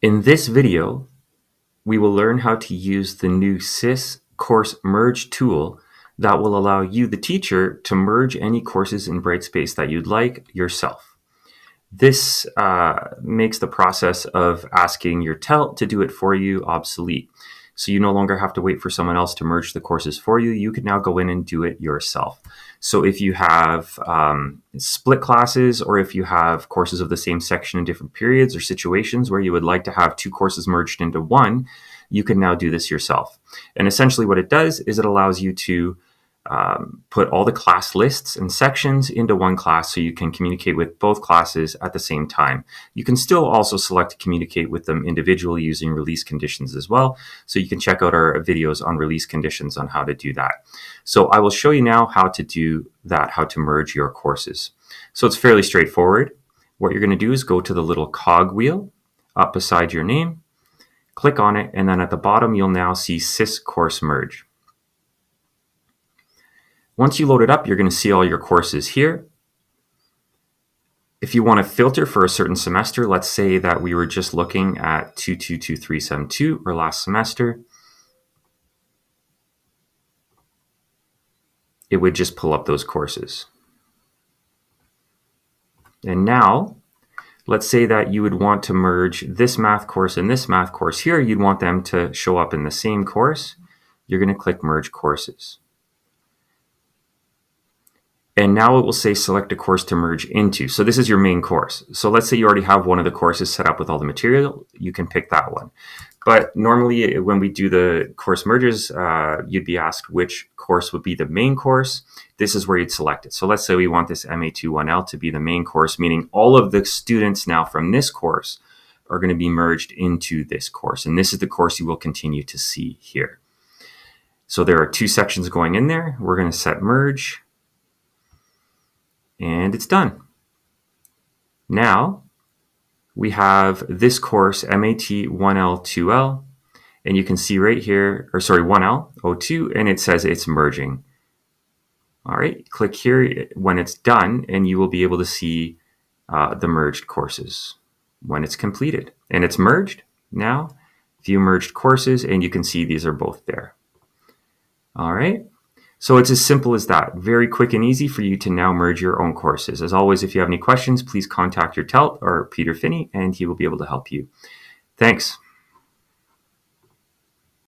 In this video, we will learn how to use the new SIS course merge tool that will allow you, the teacher, to merge any courses in Brightspace that you'd like yourself. This makes the process of asking your TELT to do it for you obsolete. So you no longer have to wait for someone else to merge the courses for you. You can now go in and do it yourself. So if you have split classes, or if you have courses of the same section in different periods or situations where you would like to have two courses merged into one, you can now do this yourself. And essentially what it does is it allows you to put all the class lists and sections into one class so you can communicate with both classes at the same time. You can still also select to communicate with them individually using release conditions as well. So you can check out our videos on release conditions on how to do that. So I will show you now how to do that, how to merge your courses. So it's fairly straightforward. What you're going to do is go to the little cog wheel up beside your name, click on it, and then at the bottom you'll now see SIS course merge. Once you load it up, you're going to see all your courses here. If you want to filter for a certain semester, let's say that we were just looking at 222372 or last semester, it would just pull up those courses. And now, let's say that you would want to merge this math course and this math course here. You'd want them to show up in the same course. You're going to click Merge Courses. And now it will say select a course to merge into. So this is your main course. So let's say you already have one of the courses set up with all the material, you can pick that one. But normally when we do the course merges, you'd be asked which course would be the main course. This is where you'd select it. So let's say we want this MA21L to be the main course, meaning all of the students now from this course are going to be merged into this course. And this is the course you will continue to see here. So there are two sections going in there. We're going to set merge. And it's done. Now we have this course MAT1L2L, and you can see right here, 1L02, and it says it's merging. All right, click here when it's done, and you will be able to see the merged courses when it's completed. And it's merged. Now, view merged courses, and you can see these are both there. All right. So it's as simple as that. Very quick and easy for you to now merge your own courses. As always, if you have any questions, please contact your TELT or Peter Finney, and he will be able to help you. Thanks.